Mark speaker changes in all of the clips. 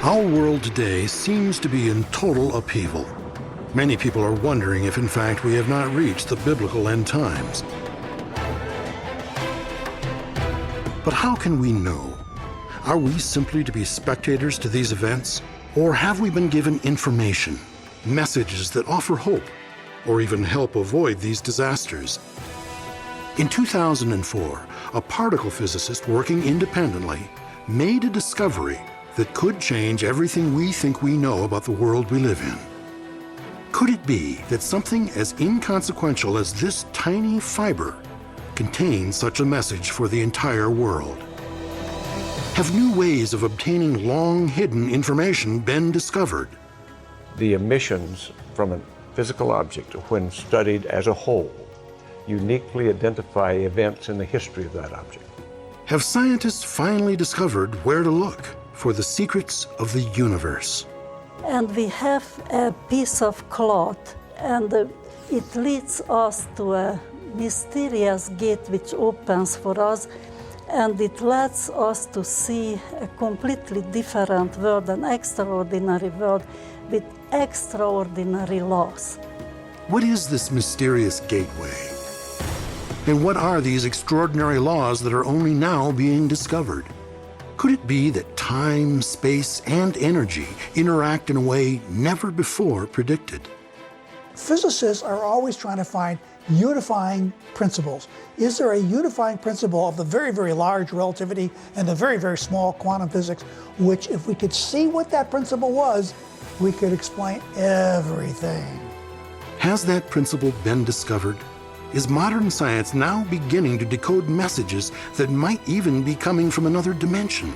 Speaker 1: Our world today seems to be in total upheaval. Many people are wondering if, in fact, we have not reached the biblical end times. But how can we know? Are we simply to be spectators to these events? Or have we been given information, messages that offer hope, or even help avoid these disasters? In 2004, a particle physicist working independently made a discovery that could change everything we think we know about the world we live in. Could it be that something as inconsequential as this tiny fiber contains such a message for the entire world? Have new ways of obtaining long-hidden information been discovered?
Speaker 2: The emissions from a physical object, when studied as a whole, uniquely identify events in the history of that object.
Speaker 1: Have scientists finally discovered where to look for the secrets of the universe?
Speaker 3: And we have a piece of cloth, and it leads us to a mysterious gate which opens for us, and it lets us to see a completely different world, an extraordinary world with extraordinary laws.
Speaker 1: What is this mysterious gateway? And what are these extraordinary laws that are only now being discovered? Could it be that time, space, and energy interact in a way never before predicted?
Speaker 4: Physicists are always trying to find unifying principles. Is there a unifying principle of the very, very large relativity and the very, very small quantum physics, which if we could see what that principle was, we could explain everything?
Speaker 1: Has that principle been discovered? Is modern science now beginning to decode messages that might even be coming from another dimension?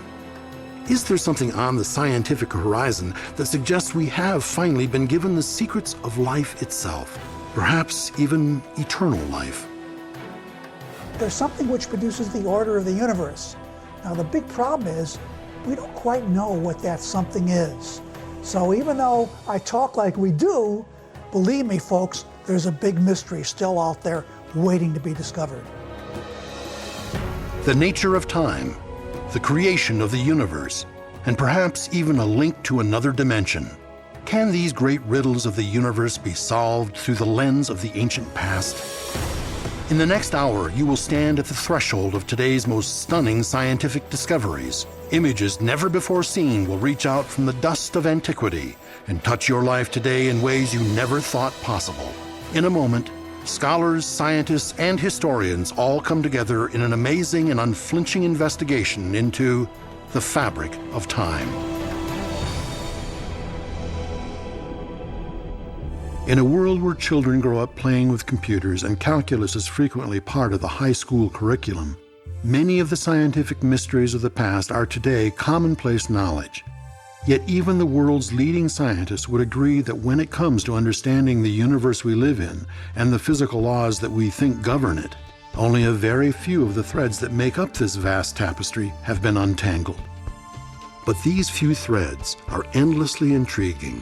Speaker 1: Is there something on the scientific horizon that suggests we have finally been given the secrets of life itself, perhaps even eternal life?
Speaker 4: There's something which produces the order of the universe. Now the big problem is we don't quite know what that something is. So even though I talk like we do, believe me folks, there's a big mystery still out there waiting to be discovered.
Speaker 1: The nature of time, the creation of the universe, and perhaps even a link to another dimension. Can these great riddles of the universe be solved through the lens of the ancient past? In the next hour, you will stand at the threshold of today's most stunning scientific discoveries. Images never before seen will reach out from the dust of antiquity and touch your life today in ways you never thought possible. In a moment, scholars, scientists, and historians all come together in an amazing and unflinching investigation into the fabric of time. In a world where children grow up playing with computers and calculus is frequently part of the high school curriculum, many of the scientific mysteries of the past are today commonplace knowledge. Yet even the world's leading scientists would agree that when it comes to understanding the universe we live in and the physical laws that we think govern it, only a very few of the threads that make up this vast tapestry have been untangled. But these few threads are endlessly intriguing.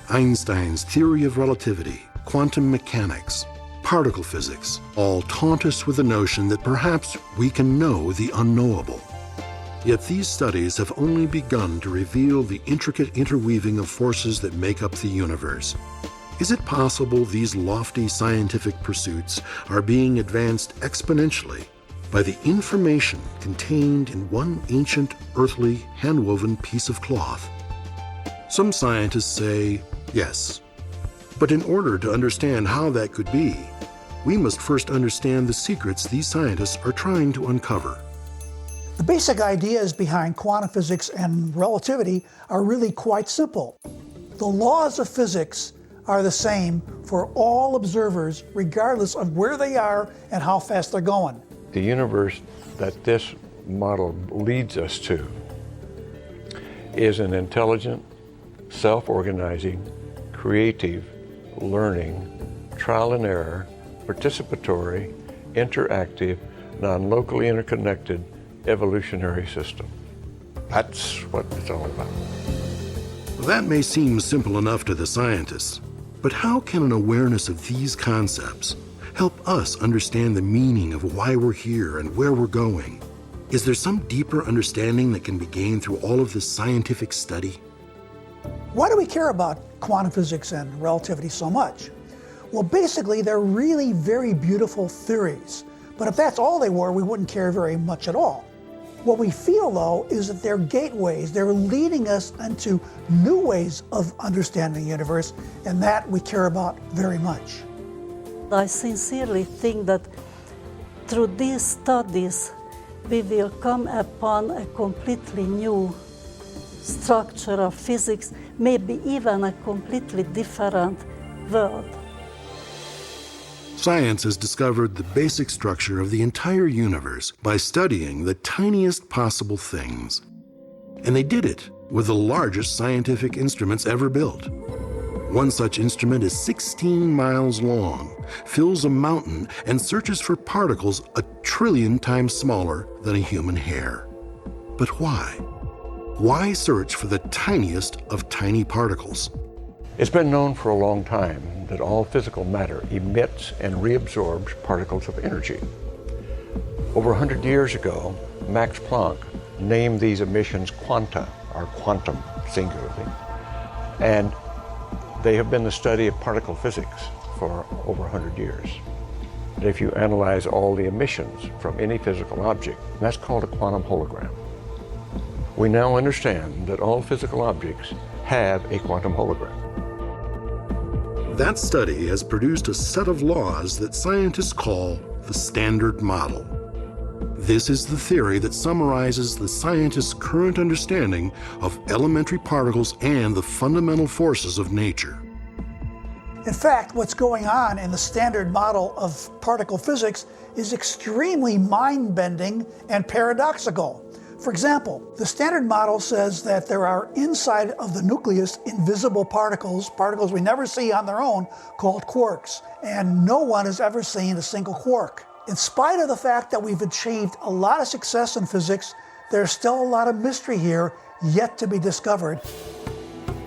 Speaker 1: Einstein's theory of relativity, quantum mechanics, particle physics, all taunt us with the notion that perhaps we can know the unknowable. Yet these studies have only begun to reveal the intricate interweaving of forces that make up the universe. Is it possible these lofty scientific pursuits are being advanced exponentially by the information contained in one ancient, earthly, hand-woven piece of cloth? Some scientists say yes. But in order to understand how that could be, we must first understand the secrets these scientists are trying to uncover.
Speaker 4: The basic ideas behind quantum physics and relativity are really quite simple. The laws of physics are the same for all observers, regardless of where they are and how fast they're going.
Speaker 2: The universe that this model leads us to is an intelligent, self-organizing, creative, learning, trial and error, participatory, interactive, non-locally interconnected evolutionary system. That's what it's all about.
Speaker 1: That may seem simple enough to the scientists, but how can an awareness of these concepts help us understand the meaning of why we're here and where we're going? Is there some deeper understanding that can be gained through all of this scientific study?
Speaker 4: Why do we care about quantum physics and relativity so much? Well, basically, they're really very beautiful theories. But if that's all they were, we wouldn't care very much at all. What we feel, though, is that they're gateways. They're leading us into new ways of understanding the universe, and that we care about very much.
Speaker 3: I sincerely think that through these studies, we will come upon a completely new structure of physics, maybe even a completely different world.
Speaker 1: Science has discovered the basic structure of the entire universe by studying the tiniest possible things. And they did it with the largest scientific instruments ever built. One such instrument is 16 miles long, fills a mountain, and searches for particles 1 trillion times smaller than a human hair. But why? Why search for the tiniest of tiny particles?
Speaker 2: It's been known for a long time that all physical matter emits and reabsorbs particles of energy. Over 100 years ago, Max Planck named these emissions quanta, or quantum singularly, and they have been the study of particle physics for over 100 years. And if you analyze all the emissions from any physical object, that's called a quantum hologram. We now understand that all physical objects have a quantum hologram.
Speaker 1: That study has produced a set of laws that scientists call the Standard Model. This is the theory that summarizes the scientists' current understanding of elementary particles and the fundamental forces of nature.
Speaker 4: In fact, what's going on in the Standard Model of particle physics is extremely mind-bending and paradoxical. For example, the Standard Model says that there are inside of the nucleus invisible particles, particles we never see on their own, called quarks. And no one has ever seen a single quark. In spite of the fact that we've achieved a lot of success in physics, there's still a lot of mystery here yet to be discovered.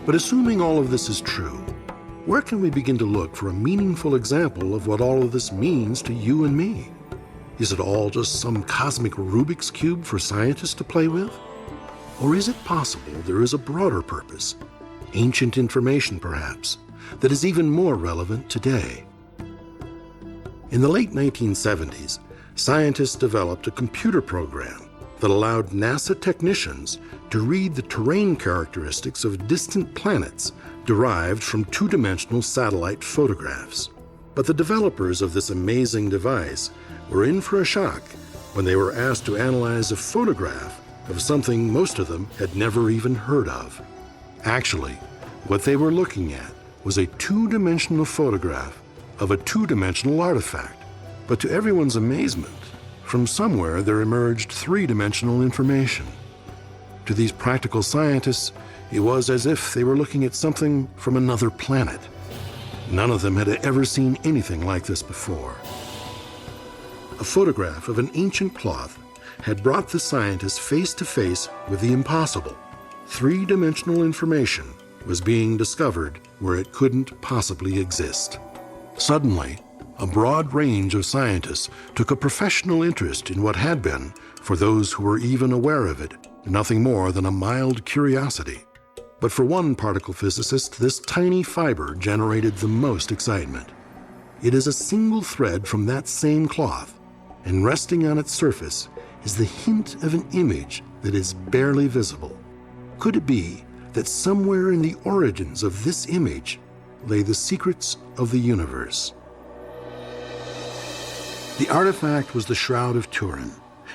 Speaker 1: But assuming all of this is true, where can we begin to look for a meaningful example of what all of this means to you and me? Is it all just some cosmic Rubik's Cube for scientists to play with? Or is it possible there is a broader purpose, ancient information perhaps, that is even more relevant today? In the late 1970s, scientists developed a computer program that allowed NASA technicians to read the terrain characteristics of distant planets derived from two-dimensional satellite photographs. But the developers of this amazing device were in for a shock when they were asked to analyze a photograph of something most of them had never even heard of. Actually, what they were looking at was a two-dimensional photograph of a two-dimensional artifact. But to everyone's amazement, from somewhere there emerged three-dimensional information. To these practical scientists, it was as if they were looking at something from another planet. None of them had ever seen anything like this before. A photograph of an ancient cloth had brought the scientists face to face with the impossible. Three-dimensional information was being discovered where it couldn't possibly exist. Suddenly, a broad range of scientists took a professional interest in what had been, for those who were even aware of it, nothing more than a mild curiosity. But for one particle physicist, this tiny fiber generated the most excitement. It is a single thread from that same cloth, and resting on its surface is the hint of an image that is barely visible. Could it be that somewhere in the origins of this image lay the secrets of the universe? The artifact was the Shroud of Turin,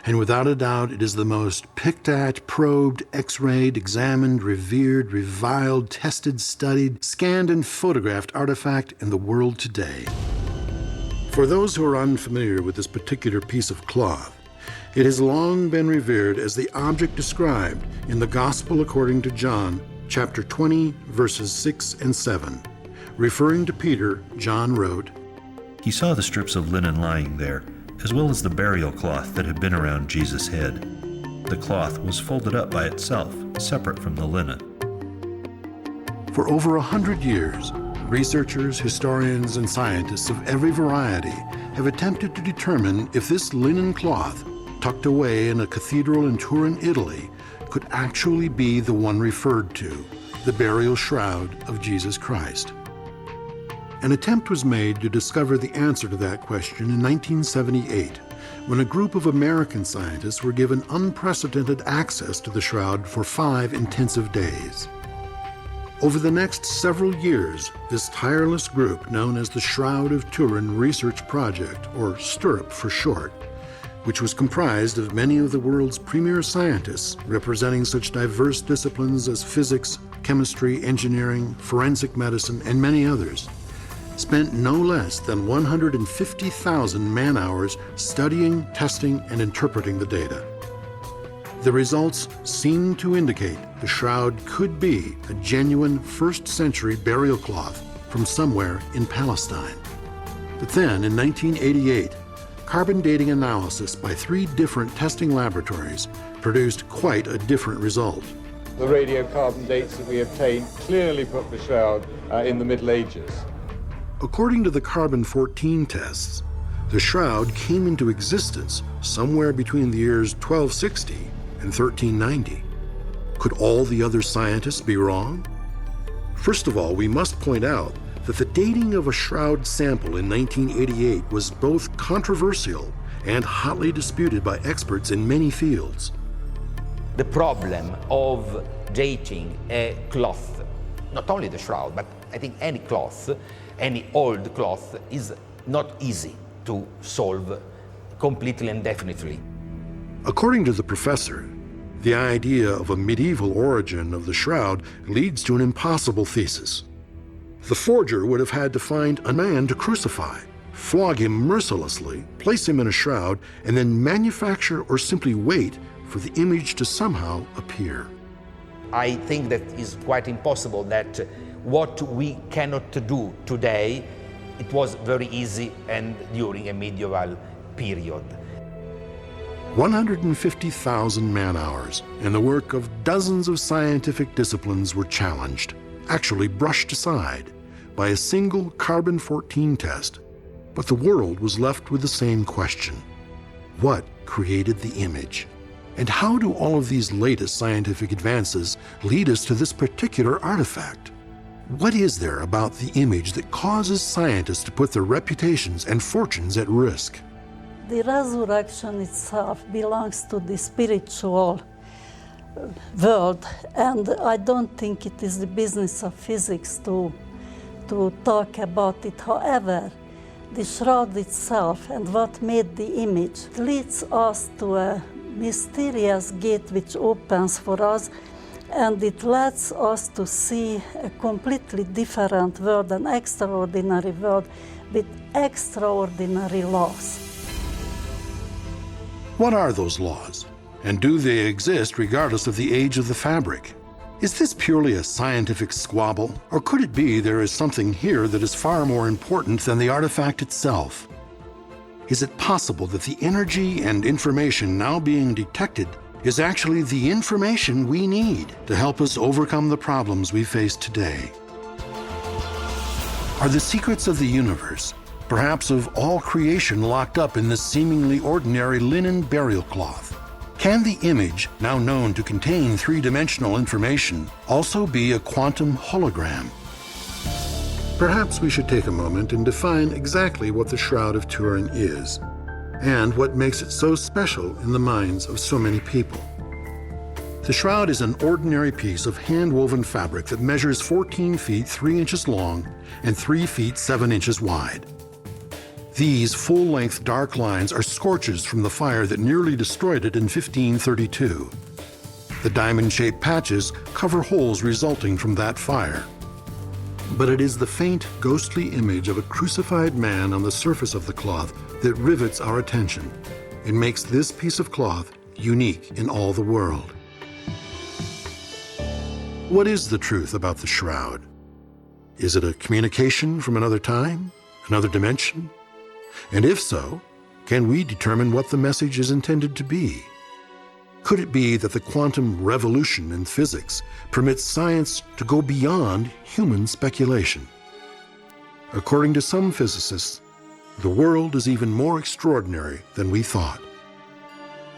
Speaker 1: and without a doubt it is the most picked at, probed, x-rayed, examined, revered, reviled, tested, studied, scanned, and photographed artifact in the world today. For those who are unfamiliar with this particular piece of cloth, it has long been revered as the object described in the Gospel according to John, chapter 20, verses 6 and 7. Referring to Peter, John wrote,
Speaker 5: "He saw the strips of linen lying there, as well as the burial cloth that had been around Jesus' head. The cloth was folded up by itself, separate from the linen."
Speaker 1: For over 100 years, researchers, historians, and scientists of every variety have attempted to determine if this linen cloth tucked away in a cathedral in Turin, Italy, could actually be the one referred to, the burial shroud of Jesus Christ. An attempt was made to discover the answer to that question in 1978, when a group of American scientists were given unprecedented access to the shroud for 5 intensive days. Over the next several years, this tireless group, known as the Shroud of Turin Research Project, or STURP for short, which was comprised of many of the world's premier scientists representing such diverse disciplines as physics, chemistry, engineering, forensic medicine, and many others, spent no less than 150,000 man-hours studying, testing, and interpreting the data. The results seemed to indicate the shroud could be a genuine first-century burial cloth from somewhere in Palestine. But then, in 1988, carbon dating analysis by 3 different testing laboratories produced quite a different result.
Speaker 6: The radiocarbon dates that we obtained clearly put the shroud in the Middle Ages.
Speaker 1: According to the carbon-14 tests, the shroud came into existence somewhere between the years 1260 and 1390. Could all the other scientists be wrong? First of all, we must point out that the dating of a shroud sample in 1988 was both controversial and hotly disputed by experts in many fields.
Speaker 7: The problem of dating a cloth, not only the shroud, but I think any cloth, any old cloth, is not easy to solve completely and definitely.
Speaker 1: According to the professor, the idea of a medieval origin of the shroud leads to an impossible thesis. The forger would have had to find a man to crucify, flog him mercilessly, place him in a shroud, and then manufacture or simply wait for the image to somehow appear.
Speaker 7: I think that is quite impossible, that what we cannot do today, it was very easy and during a medieval period.
Speaker 1: 150,000 man-hours and the work of dozens of scientific disciplines were challenged, actually brushed aside, by a single carbon-14 test. But the world was left with the same question. What created the image? And how do all of these latest scientific advances lead us to this particular artifact? What is there about the image that causes scientists to put their reputations and fortunes at risk?
Speaker 3: The resurrection itself belongs to the spiritual world, and I don't think it is the business of physics to talk about it. However, the shroud itself and what made the image leads us to a mysterious gate which opens for us, and it lets us to see a completely different world, an extraordinary world with extraordinary laws.
Speaker 1: What are those laws? And do they exist regardless of the age of the fabric? Is this purely a scientific squabble? Or could it be there is something here that is far more important than the artifact itself? Is it possible that the energy and information now being detected is actually the information we need to help us overcome the problems we face today? Are the secrets of the universe, perhaps of all creation, locked up in this seemingly ordinary linen burial cloth? Can the image, now known to contain 3-dimensional information, also be a quantum hologram? Perhaps we should take a moment and define exactly what the Shroud of Turin is, and what makes it so special in the minds of so many people. The shroud is an ordinary piece of hand-woven fabric that measures 14 feet 3 inches long and 3 feet 7 inches wide. These full-length dark lines are scorches from the fire that nearly destroyed it in 1532. The diamond-shaped patches cover holes resulting from that fire. But it is the faint, ghostly image of a crucified man on the surface of the cloth that rivets our attention and makes this piece of cloth unique in all the world. What is the truth about the shroud? Is it a communication from another time, another dimension? And if so, can we determine what the message is intended to be? Could it be that the quantum revolution in physics permits science to go beyond human speculation? According to some physicists, the world is even more extraordinary than we thought.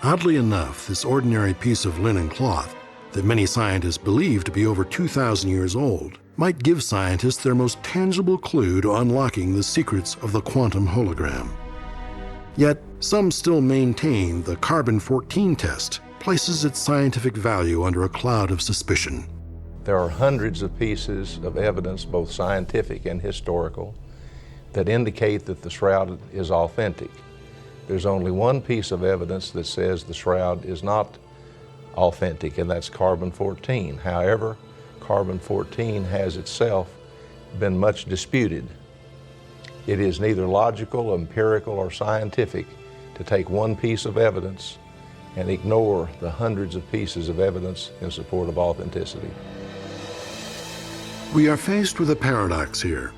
Speaker 1: Oddly enough, this ordinary piece of linen cloth that many scientists believe to be over 2,000 years old might give scientists their most tangible clue to unlocking the secrets of the quantum hologram. Yet, some still maintain the carbon-14 test places its scientific value under a cloud of suspicion.
Speaker 8: There are hundreds of pieces of evidence, both scientific and historical, that indicate that the shroud is authentic. There's only one piece of evidence that says the shroud is not authentic, and that's carbon-14. However, carbon-14 has itself been much disputed. It is neither logical, empirical, or scientific to take one piece of evidence and ignore the hundreds of pieces of evidence in support of authenticity.
Speaker 1: We are faced with a paradox here.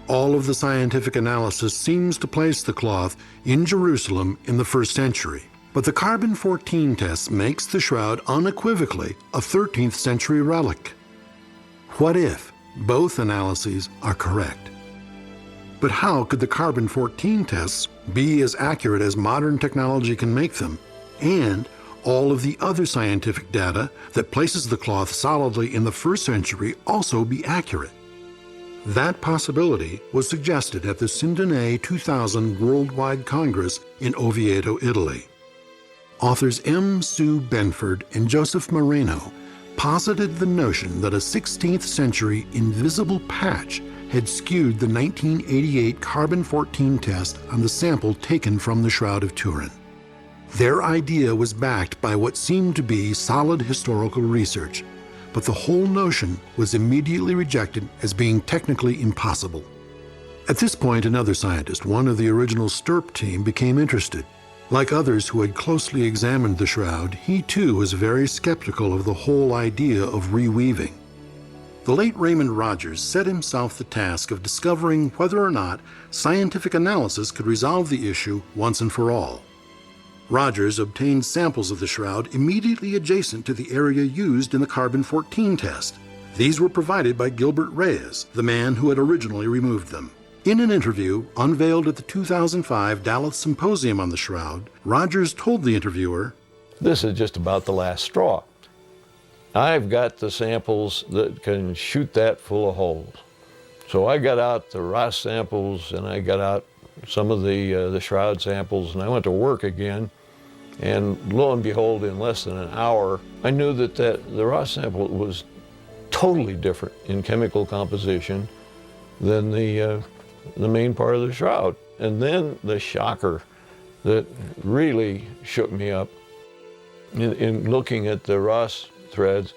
Speaker 1: All of the scientific analysis seems to place the cloth in Jerusalem in the 1st century. But the carbon-14 test makes the shroud unequivocally a 13th century relic. What if both analyses are correct? But how could the carbon-14 tests be as accurate as modern technology can make them, and all of the other scientific data that places the cloth solidly in the 1st century also be accurate? That possibility was suggested at the Sindone 2000 Worldwide Congress in Oviedo, Italy. Authors M. Sue Benford and Joseph Moreno posited the notion that a 16th century invisible patch had skewed the 1988 carbon-14 test on the sample taken from the Shroud of Turin. Their idea was backed by what seemed to be solid historical research, but the whole notion was immediately rejected as being technically impossible. At this point, another scientist, one of the original Stirp team, became interested. Like others who had closely examined the shroud, he too was very skeptical of the whole idea of reweaving. The late Raymond Rogers set himself the task of discovering whether or not scientific analysis could resolve the issue once and for all. Rogers obtained samples of the shroud immediately adjacent to the area used in the carbon-14 test. These were provided by Gilbert Reyes, the man who had originally removed them. In an interview unveiled at the 2005 Dallas Symposium on the Shroud, Rogers told the interviewer,
Speaker 9: "This is just about the last straw. I've got the samples that can shoot that full of holes." So I got out the Ross samples and I got out some of the shroud samples, and I went to work again. And lo and behold, in less than an hour, I knew that the Ross sample was totally different in chemical composition than the main part of the shroud. And then the shocker that really shook me up in looking at the Ross threads,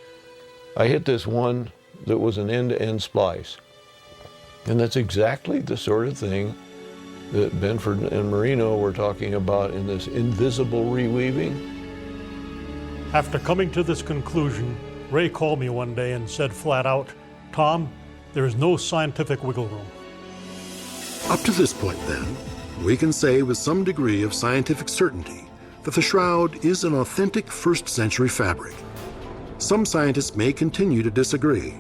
Speaker 9: I hit this one that was an end-to-end splice. And that's exactly the sort of thing that Benford and Moreno were talking about in this invisible reweaving.
Speaker 10: After coming to this conclusion, Ray called me one day and said flat out, "Tom, there is no scientific wiggle room."
Speaker 1: Up to this point, then, we can say with some degree of scientific certainty that the shroud is an authentic 1st century fabric. Some scientists may continue to disagree,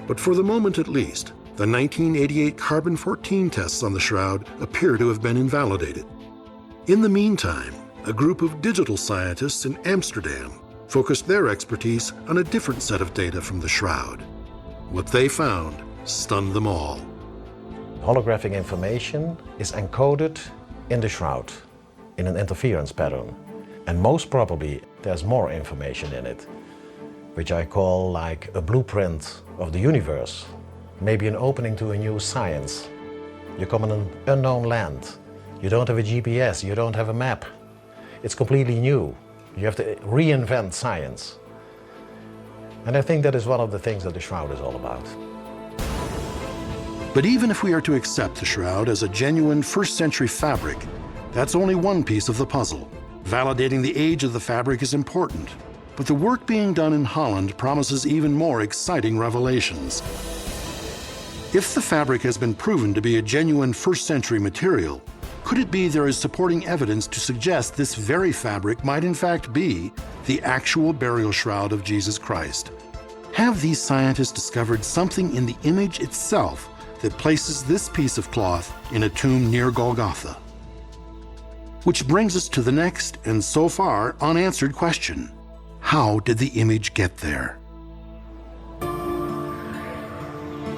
Speaker 1: but for the moment at least, the 1988 carbon-14 tests on the shroud appear to have been invalidated. In the meantime, a group of digital scientists in Amsterdam focused their expertise on a different set of data from the shroud. What they found stunned them all.
Speaker 11: Holographic information is encoded in the shroud in an interference pattern. And most probably there's more information in it, which I call like a blueprint of the universe. Maybe an opening to a new science. You come in an unknown land. You don't have a GPS, you don't have a map. It's completely new. You have to reinvent science. And I think that is one of the things that the shroud is all about.
Speaker 1: But even if we are to accept the shroud as a genuine 1st century fabric, that's only one piece of the puzzle. Validating the age of the fabric is important, but the work being done in Holland promises even more exciting revelations. If the fabric has been proven to be a genuine 1st century material, could it be there is supporting evidence to suggest this very fabric might in fact be the actual burial shroud of Jesus Christ? Have these scientists discovered something in the image itself that places this piece of cloth in a tomb near Golgotha? Which brings us to the next, and so far unanswered question. How did the image get there?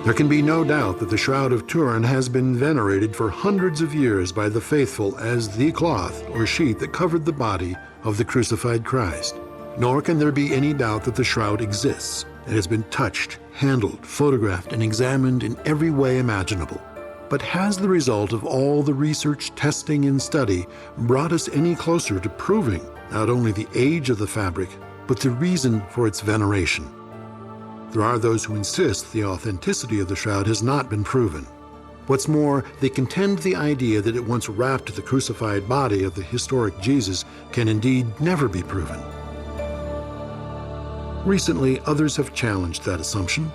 Speaker 1: There can be no doubt that the Shroud of Turin has been venerated for hundreds of years by the faithful as the cloth or sheet that covered the body of the crucified Christ. Nor can there be any doubt that the shroud exists. It has been touched, handled, photographed, and examined in every way imaginable. But has the result of all the research, testing, and study brought us any closer to proving not only the age of the fabric, but the reason for its veneration? There are those who insist the authenticity of the shroud has not been proven. What's more, they contend the idea that it once wrapped the crucified body of the historic Jesus can indeed never be proven. Recently, others have challenged that assumption,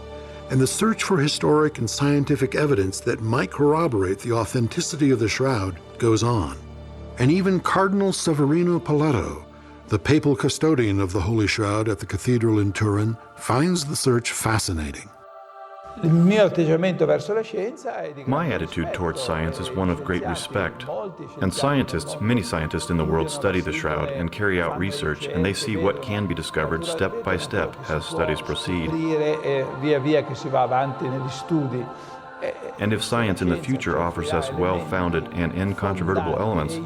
Speaker 1: and the search for historic and scientific evidence that might corroborate the authenticity of the shroud goes on. And even Cardinal Severino Paletto, the papal custodian of the Holy Shroud at the cathedral in Turin, finds the search fascinating.
Speaker 12: My
Speaker 13: attitude towards science is one of great respect. And scientists, many scientists in the world study the shroud and carry out research, and they see what can be discovered step by step as studies proceed. And if science in the future offers us well-founded and incontrovertible elements,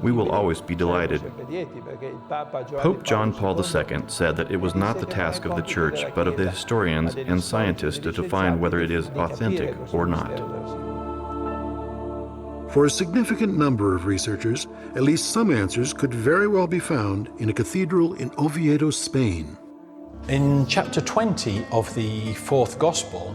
Speaker 13: we will always be delighted. Pope John Paul II said that it was not the task of the Church, but of the historians and scientists to define whether it is authentic or not.
Speaker 1: For a significant number of researchers, at least some answers could very well be found in a cathedral in Oviedo, Spain.
Speaker 14: In chapter 20 of the fourth Gospel,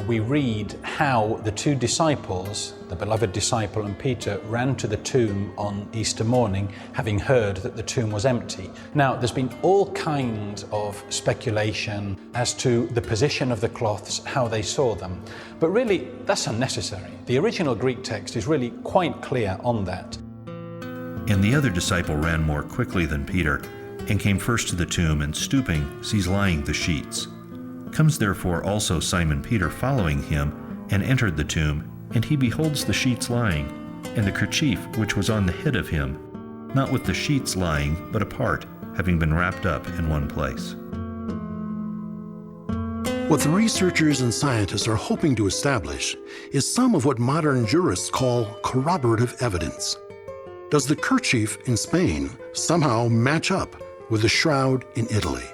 Speaker 14: we read how the two disciples, the beloved disciple and Peter, ran to the tomb on Easter morning, having heard that the tomb was empty. Now, there's been all kinds of speculation as to the position of the cloths, how they saw them. But really, that's unnecessary. The original Greek text is really quite clear on that.
Speaker 5: And the other disciple ran more quickly than Peter, and came first to the tomb, and stooping, sees lying the sheets. Comes therefore also Simon Peter following him, and entered the tomb, and he beholds the sheets lying, and the kerchief which was on the head of him, not with the sheets lying, but apart, having been wrapped up in one place.
Speaker 1: What the researchers and scientists are hoping to establish is some of what modern jurists call corroborative evidence. Does the kerchief in Spain somehow match up with the shroud in Italy?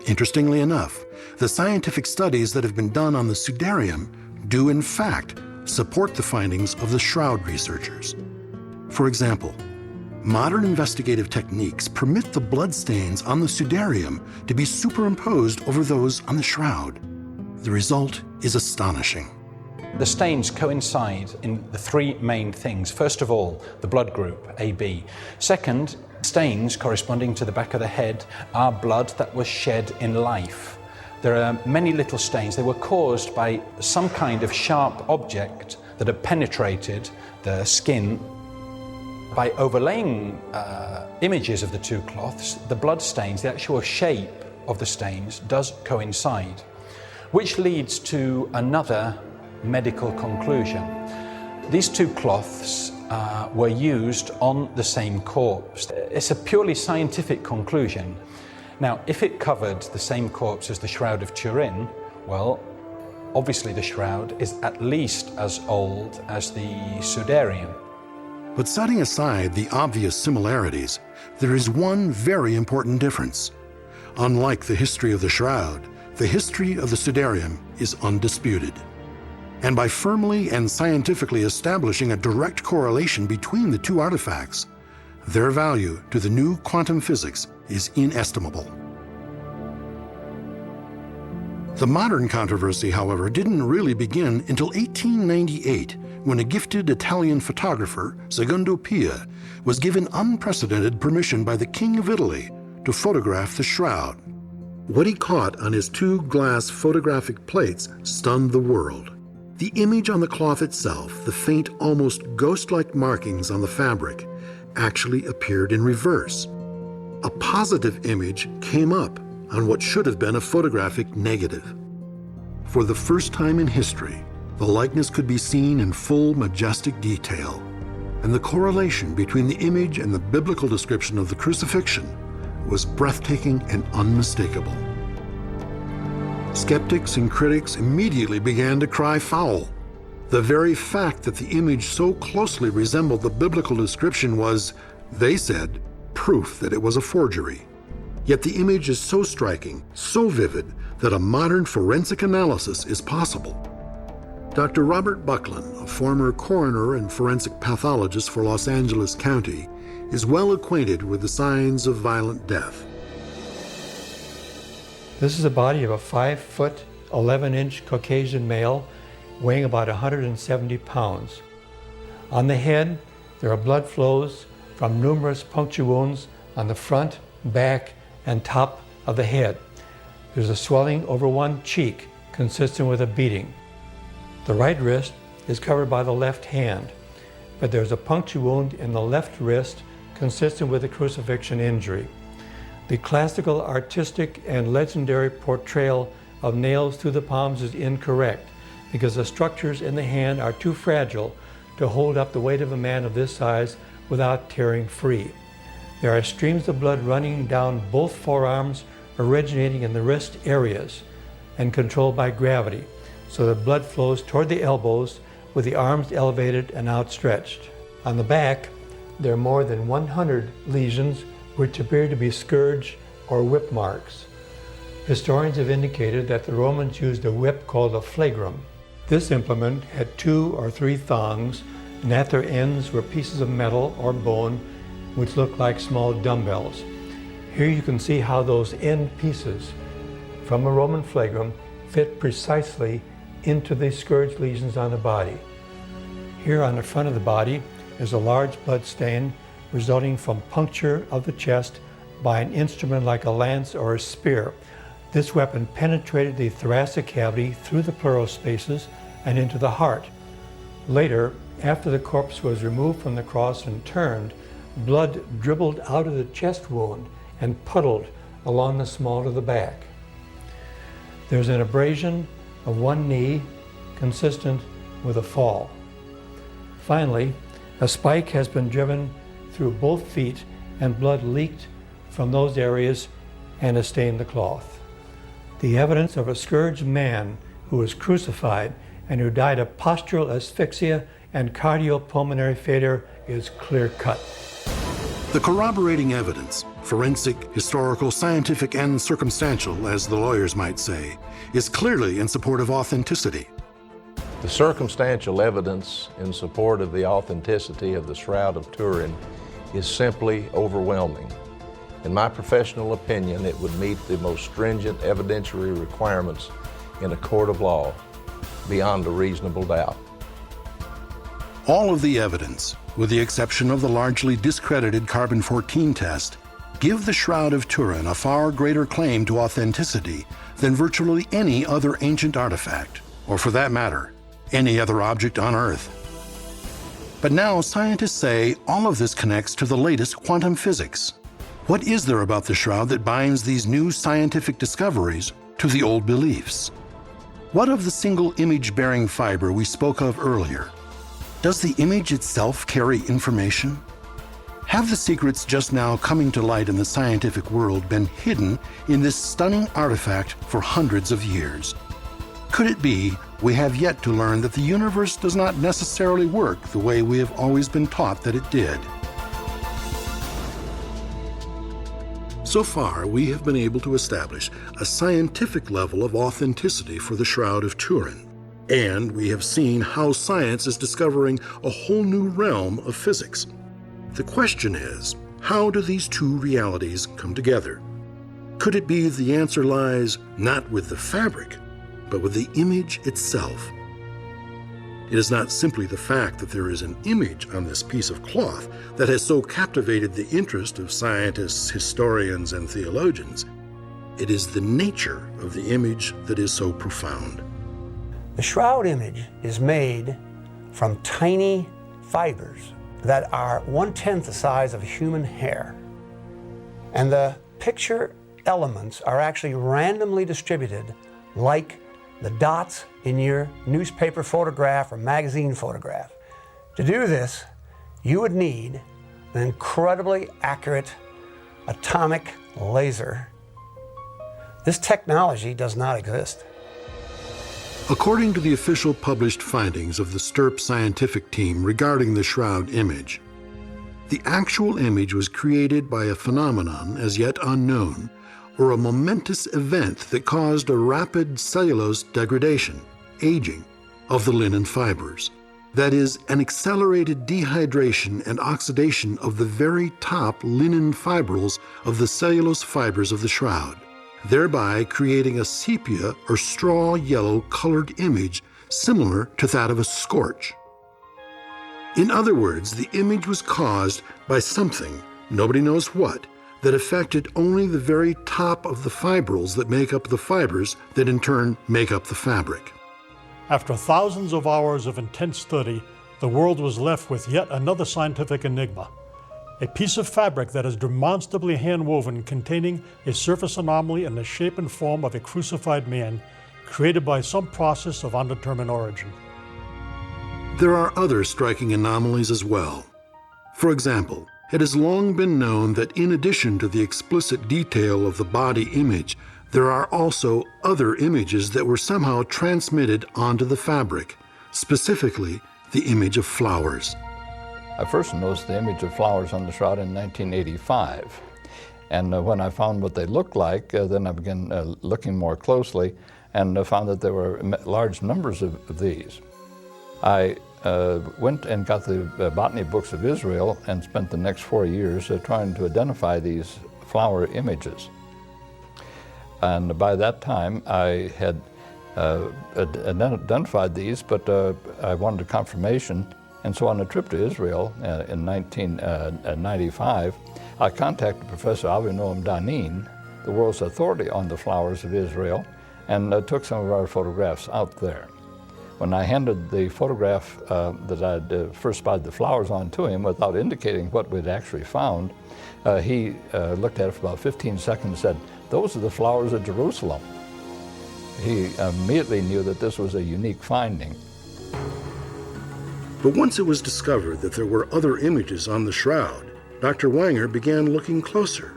Speaker 1: Interestingly enough, the scientific studies that have been done on the sudarium do in fact support the findings of the shroud researchers. For example, modern investigative techniques permit the bloodstains on the sudarium to be superimposed over those on the shroud. The result is astonishing.
Speaker 14: The stains coincide in the three main things. First of all, the blood group, AB. Second, stains corresponding to the back of the head are blood that was shed in life. There are many little stains. They were caused by some kind of sharp object that had penetrated the skin. By overlaying images of the two cloths, the blood stains, the actual shape of the stains does coincide, which leads to another medical conclusion. These two cloths were used on the same corpse. It's a purely scientific conclusion. Now, if it covered the same corpse as the Shroud of Turin, well, obviously the shroud is at least as old as the sudarium.
Speaker 1: But setting aside the obvious similarities, there is one very important difference. Unlike the history of the shroud, the history of the sudarium is undisputed. And by firmly and scientifically establishing a direct correlation between the two artifacts, their value to the new quantum physics is inestimable. The modern controversy, however, didn't really begin until 1898, when a gifted Italian photographer, Secondo Pia, was given unprecedented permission by the King of Italy to photograph the shroud. What he caught on his two glass photographic plates stunned the world. The image on the cloth itself, the faint, almost ghost-like markings on the fabric, actually appeared in reverse. A positive image came up on what should have been a photographic negative. For the first time in history, the likeness could be seen in full majestic detail. and the correlation between the image and the biblical description of the crucifixion was breathtaking and unmistakable. Skeptics and critics immediately began to cry foul. The very fact that the image so closely resembled the biblical description was, they said, proof that it was a forgery. Yet the image is so striking, so vivid, that a modern forensic analysis is possible. Dr. Robert Buckland, a former coroner and forensic pathologist for Los Angeles County, is well acquainted with the signs of violent death.
Speaker 12: This is the body of a 5-foot, 11-inch Caucasian male weighing about 170 pounds. On the head, there are blood flows from numerous puncture wounds on the front, back, and top of the head. There's a swelling over one cheek, consistent with a beating. The right wrist is covered by the left hand, but there's a puncture wound in the left wrist, consistent with a crucifixion injury. The classical, artistic, and legendary portrayal of nails through the palms is incorrect, because the structures in the hand are too fragile to hold up the weight of a man of this size without tearing free. There are streams of blood running down both forearms, originating in the wrist areas and controlled by gravity, so that blood flows toward the elbows with the arms elevated and outstretched. On the back, there are more than 100 lesions which appear to be scourge or whip marks. Historians have indicated that the Romans used a whip called a flagrum. This implement had 2 or 3 thongs, and at their ends were pieces of metal or bone which looked like small dumbbells. Here you can see how those end pieces from a Roman flagrum fit precisely into the scourge lesions on the body. Here on the front of the body is a large blood stain resulting from puncture of the chest by an instrument like a lance or a spear. This weapon penetrated the thoracic cavity through the pleural spaces and into the heart. Later, after the corpse was removed from the cross and turned, blood dribbled out of the chest wound and puddled along the small of the back. There's an abrasion of one knee consistent with a fall. Finally, a spike has been driven through both feet and blood leaked from those areas and has stained the cloth. The evidence of a scourged man who was crucified and who died of postural asphyxia and cardiopulmonary failure is clear-cut.
Speaker 1: The corroborating evidence, forensic, historical, scientific, and circumstantial, as the lawyers might say, is clearly in support of authenticity.
Speaker 8: The circumstantial evidence in support of the authenticity of the Shroud of Turin is simply overwhelming. In my professional opinion, it would meet the most stringent evidentiary requirements in a court of law, beyond a reasonable doubt.
Speaker 1: All of the evidence, with the exception of the largely discredited carbon-14 test, give the Shroud of Turin a far greater claim to authenticity than virtually any other ancient artifact, or for that matter, any other object on Earth. But now scientists say all of this connects to the latest quantum physics. What is there about the Shroud that binds these new scientific discoveries to the old beliefs? What of the single image-bearing fiber we spoke of earlier? Does the image itself carry information? Have the secrets just now coming to light in the scientific world been hidden in this stunning artifact for hundreds of years? Could it be we have yet to learn that the universe does not necessarily work the way we have always been taught that it did? So far, we have been able to establish a scientific level of authenticity for the Shroud of Turin. And we have seen how science is discovering a whole new realm of physics. The question is, how do these two realities come together? Could it be the answer lies not with the fabric, but with the image itself? It is not simply the fact that there is an image on this piece of cloth that has so captivated the interest of scientists, historians, and theologians. It is the nature of the image that is so profound.
Speaker 15: The shroud image is made from tiny fibers that are 1/10 the size of human hair. And the picture elements are actually randomly distributed like the dots in your newspaper photograph or magazine photograph. To do this, you would need an incredibly accurate atomic laser. This technology does not exist.
Speaker 1: According to the official published findings of the STURP scientific team regarding the shroud image, the actual image was created by a phenomenon as yet unknown, or a momentous event that caused a rapid cellulose degradation, aging, of the linen fibers. That is, an accelerated dehydration and oxidation of the very top linen fibrils of the cellulose fibers of the shroud, thereby creating a sepia or straw yellow colored image similar to that of a scorch. In other words, the image was caused by something, nobody knows what, that affected only the very top of the fibrils that make up the fibers that in turn make up the fabric.
Speaker 10: After thousands of hours of intense study, the world was left with yet another scientific enigma. A piece of fabric that is demonstrably hand-woven containing a surface anomaly in the shape and form of a crucified man, created by some process of undetermined origin.
Speaker 1: There are other striking anomalies as well. For example, it has long been known that in addition to the explicit detail of the body image, there are also other images that were somehow transmitted onto the fabric, specifically the image of flowers.
Speaker 16: I first noticed the image of flowers on the shroud in 1985. And when I found what they looked like, then I began looking more closely and found that there were large numbers of these. I went and got the botany books of Israel and spent the next 4 years trying to identify these flower images. And by that time, I had identified these, but I wanted a confirmation. And so on a trip to Israel in 1995, I contacted Professor Avinoam Danin, the world's authority on the flowers of Israel, and took some of our photographs out there. When I handed the photograph that I'd first spotted the flowers on to him without indicating what we'd actually found, he looked at it for about 15 seconds and said, "Those are the flowers of Jerusalem." He immediately knew that this was a unique finding.
Speaker 1: But once it was discovered that there were other images on the shroud, Dr. Wanger began looking closer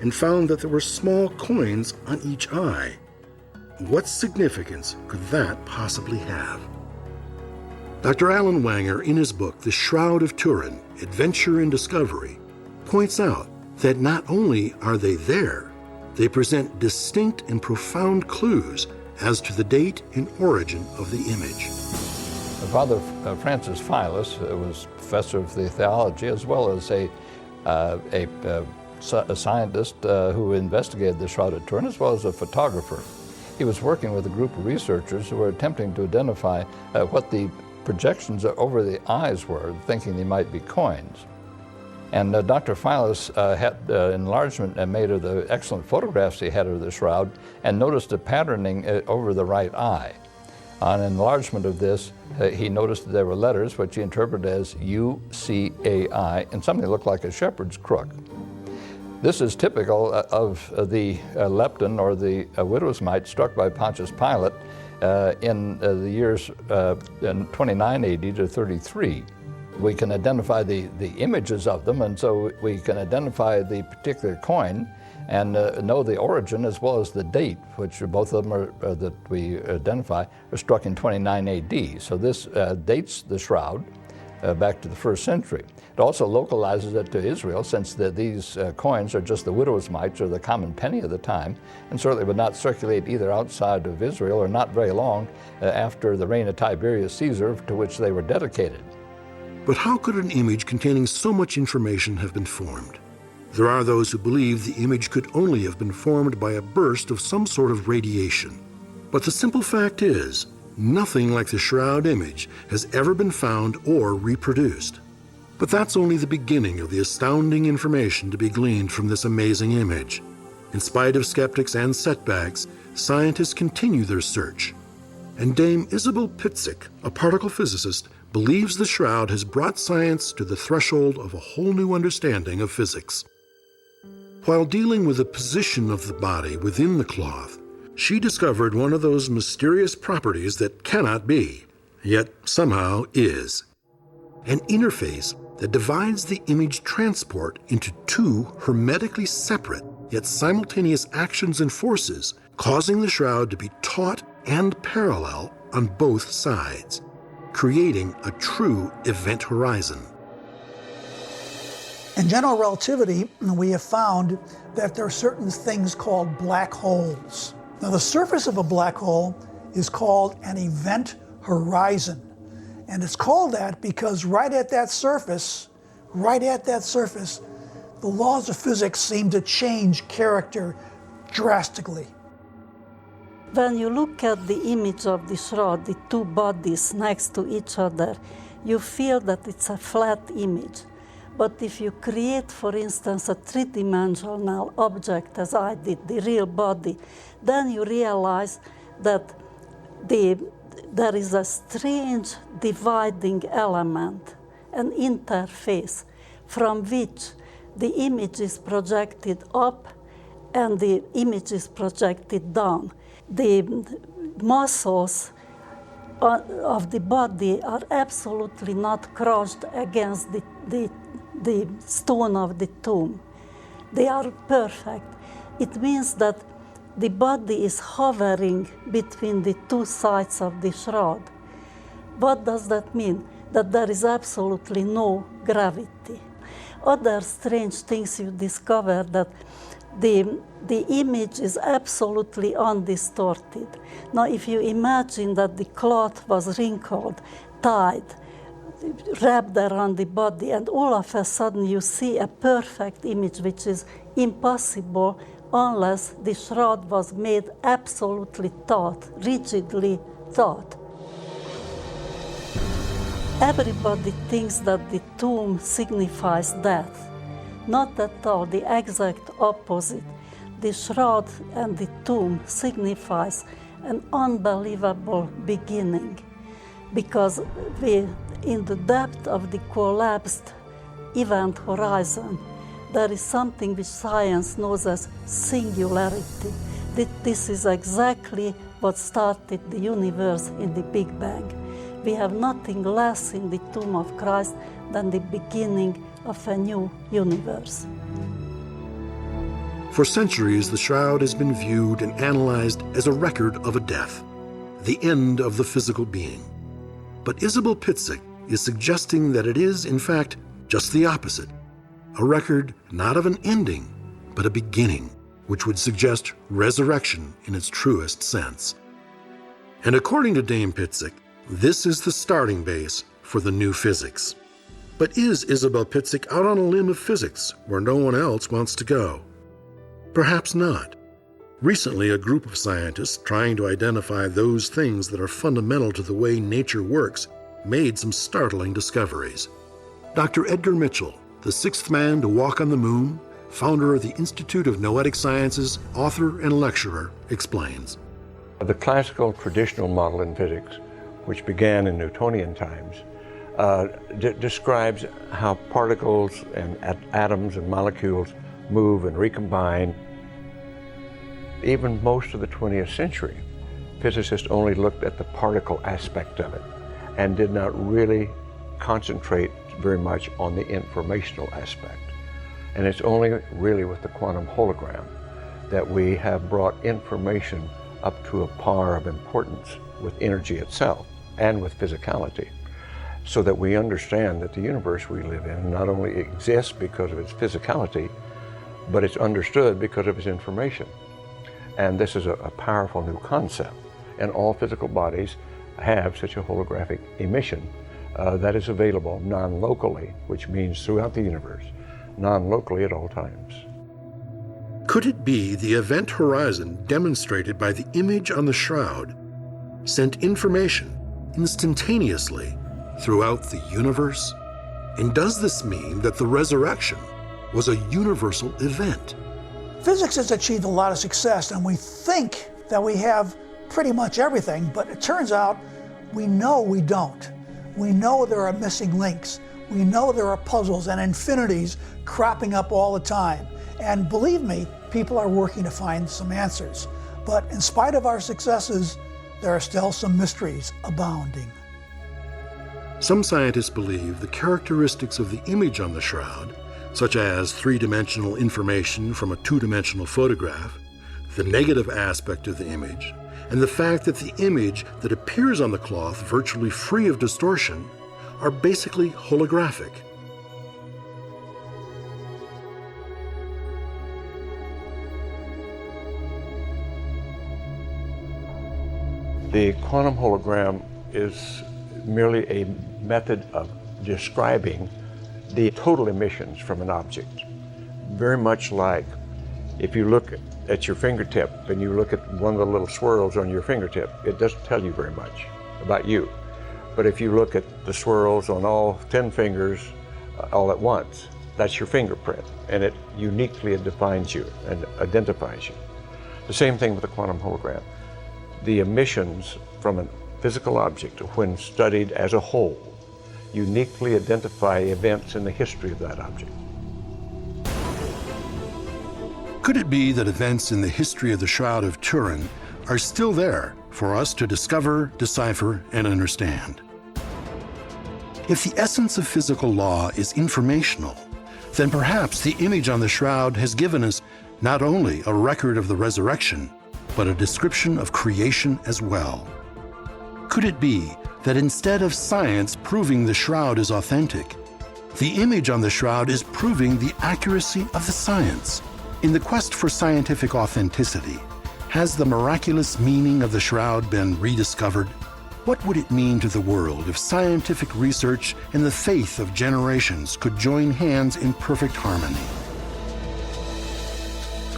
Speaker 1: and found that there were small coins on each eye. What significance could that possibly have? Dr. Alan Wanger, in his book, The Shroud of Turin, Adventure and Discovery, points out that not only are they there, they present distinct and profound clues as to the date and origin of the image.
Speaker 16: Father Francis Philus was professor of the theology as well as a scientist who investigated the Shroud of Turin, as well as a photographer. He was working with a group of researchers who were attempting to identify what the projections over the eyes were, thinking they might be coins. And Dr. Philus had enlargement made of the excellent photographs he had of the shroud and noticed a patterning over the right eye. On enlargement of this, he noticed that there were letters which he interpreted as UCAI and something that looked like a shepherd's crook. This is typical of the lepton or the widow's mite struck by Pontius Pilate in the years 29 AD to 33. We can identify the images of them, and so we can identify the particular coin and know the origin as well as the date, which both of them are, that we identify are struck in 29 AD. So this dates the shroud back to the 1st century. It also localizes it to Israel, since these coins are just the widow's mites or the common penny of the time, and certainly would not circulate either outside of Israel or not very long after the reign of Tiberius Caesar, to which they were dedicated.
Speaker 1: But how could an image containing so much information have been formed? There are those who believe the image could only have been formed by a burst of some sort of radiation. But the simple fact is, nothing like the shroud image has ever been found or reproduced. But that's only the beginning of the astounding information to be gleaned from this amazing image. In spite of skeptics and setbacks, scientists continue their search. And Dame Isabel Pitzik, a particle physicist, believes the shroud has brought science to the threshold of a whole new understanding of physics. While dealing with the position of the body within the cloth, she discovered one of those mysterious properties that cannot be, yet somehow is. an interface that divides the image transport into two hermetically separate yet simultaneous actions and forces, causing the shroud to be taut and parallel on both sides, creating a true event horizon.
Speaker 4: In general relativity, we have found that there are certain things called black holes. Now, the surface of a black hole is called an event horizon. And it's called that because right at that surface, the laws of physics seem to change character drastically.
Speaker 3: When you look at the image of the shroud, the two bodies next to each other, you feel that it's a flat image. But if you create, for instance, a three-dimensional object, as I did, the real body, then you realize that there is a strange dividing element, an interface, from which the image is projected up and the image is projected down. The muscles of the body are absolutely not crushed against the stone of the tomb. They are perfect. It means that the body is hovering between the two sides of the shroud. What does that mean? That there is absolutely no gravity. Other strange things you discover that the image is absolutely undistorted. Now, if you imagine that the cloth was wrinkled, tied, wrapped around the body, and all of a sudden you see a perfect image, which is impossible unless the shroud was made absolutely taut, rigidly taut. Everybody thinks that the tomb signifies death. Not at all, the exact opposite. The shroud and the tomb signifies an unbelievable beginning, because in the depth of the collapsed event horizon, there is something which science knows as singularity. This is exactly what started the universe in the Big Bang. We have nothing less in the tomb of Christ than the beginning of a new universe.
Speaker 1: For centuries, the shroud has been viewed and analyzed as a record of a death, the end of the physical being. But Isabel Pitzik is suggesting that it is, in fact, just the opposite, a record not of an ending, but a beginning, which would suggest resurrection in its truest sense. And according to Dame Pitzik, this is the starting base for the new physics. But is Isabel Pitzik out on a limb of physics where no one else wants to go? Perhaps not. Recently, a group of scientists trying to identify those things that are fundamental to the way nature works made some startling discoveries. Dr. Edgar Mitchell, the sixth man to walk on the moon, founder of the Institute of Noetic Sciences, author and lecturer, explains.
Speaker 2: The classical traditional model in physics, which began in Newtonian times, describes how particles and atoms and molecules move and recombine. Even most of the 20th century, physicists only looked at the particle aspect of it and did not really concentrate very much on the informational aspect. And it's only really with the quantum hologram that we have brought information up to a par of importance with energy itself and with physicality, so that we understand that the universe we live in not only exists because of its physicality, but it's understood because of its information. And this is a powerful new concept. And all physical bodies have such a holographic emission that is available non-locally, which means throughout the universe, non-locally at all times.
Speaker 1: Could it be the event horizon demonstrated by the image on the shroud sent information instantaneously throughout the universe? And does this mean that the resurrection was a universal event?
Speaker 4: Physics has achieved a lot of success, and we think that we have pretty much everything, but it turns out we know we don't. We know there are missing links. We know there are puzzles and infinities cropping up all the time. And believe me, people are working to find some answers. But in spite of our successes, there are still some mysteries abounding.
Speaker 1: Some scientists believe the characteristics of the image on the shroud, such as three-dimensional information from a two-dimensional photograph, the negative aspect of the image, and the fact that the image that appears on the cloth virtually free of distortion are basically holographic.
Speaker 2: The quantum hologram is merely a method of describing the total emissions from an object. Very much like if you look at your fingertip and you look at one of the little swirls on your fingertip, it doesn't tell you very much about you. But if you look at the swirls on all 10 fingers all at once, that's your fingerprint, and it uniquely defines you and identifies you. The same thing with the quantum hologram. The emissions from a physical object, when studied as a whole, uniquely identify events in the history of that object.
Speaker 1: Could it be that events in the history of the Shroud of Turin are still there for us to discover, decipher, and understand? If the essence of physical law is informational, then perhaps the image on the shroud has given us not only a record of the resurrection, but a description of creation as well. Could it be that instead of science proving the shroud is authentic, the image on the shroud is proving the accuracy of the science? In the quest for scientific authenticity, has the miraculous meaning of the shroud been rediscovered? What would it mean to the world if scientific research and the faith of generations could join hands in perfect harmony?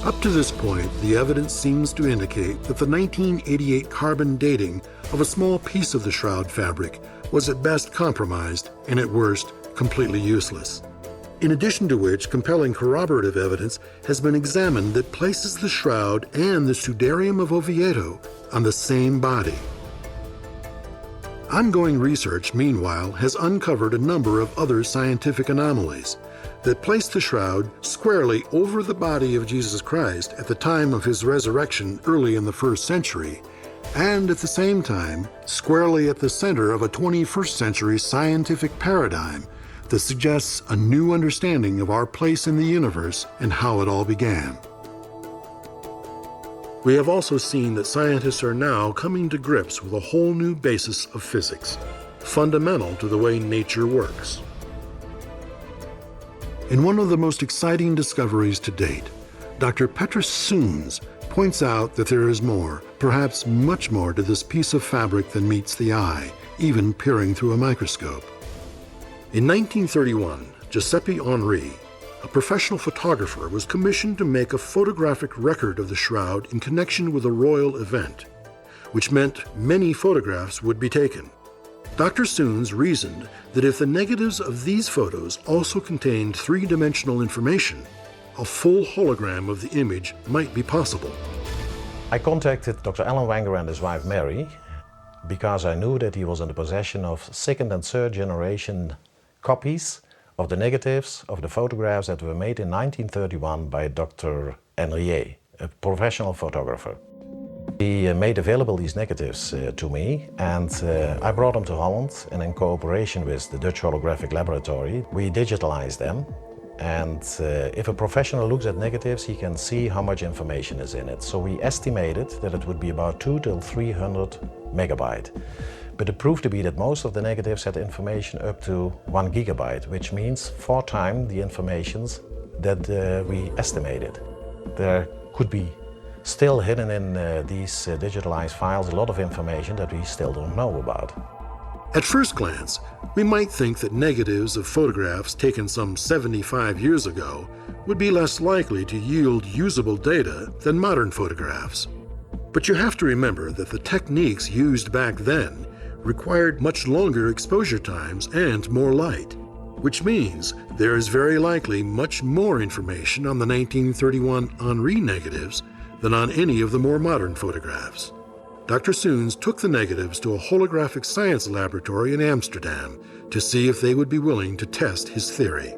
Speaker 1: Up to this point, the evidence seems to indicate that the 1988 carbon dating of a small piece of the shroud fabric was at best compromised and at worst completely useless. In addition to which, compelling corroborative evidence has been examined that places the shroud and the Sudarium of Oviedo on the same body. Ongoing research, meanwhile, has uncovered a number of other scientific anomalies that place the shroud squarely over the body of Jesus Christ at the time of his resurrection early in the 1st century, and at the same time, squarely at the center of a 21st century scientific paradigm that suggests a new understanding of our place in the universe and how it all began. We have also seen that scientists are now coming to grips with a whole new basis of physics, fundamental to the way nature works. In one of the most exciting discoveries to date, Dr. Petrus Soons points out that there is more, perhaps much more, to this piece of fabric than meets the eye, even peering through a microscope. In 1931, Giuseppe Henri, a professional photographer, was commissioned to make a photographic record of the shroud in connection with a royal event, which meant many photographs would be taken. Dr. Soons reasoned that if the negatives of these photos also contained three-dimensional information, a full hologram of the image might be possible.
Speaker 11: I contacted Dr. Alan Wenger and his wife Mary because I knew that he was in the possession of second and third generation copies of the negatives of the photographs that were made in 1931 by Dr. Henriet, a professional photographer. He made available these negatives to me, and I brought them to Holland, and in cooperation with the Dutch Holographic Laboratory, we digitalized them. And if a professional looks at negatives, he can see how much information is in it. So we estimated that it would be about 200 to 300 megabyte. But it proved to be that most of the negatives had information up to 1 gigabyte, which means 4 times the informations that we estimated. There could be still hidden in these digitalized files a lot of information that we still don't know about.
Speaker 1: At first glance, we might think that negatives of photographs taken some 75 years ago would be less likely to yield usable data than modern photographs. But you have to remember that the techniques used back then required much longer exposure times and more light, which means there is very likely much more information on the 1931 Henri negatives than on any of the more modern photographs. Dr. Soons took the negatives to a holographic science laboratory in Amsterdam to see if they would be willing to test his theory.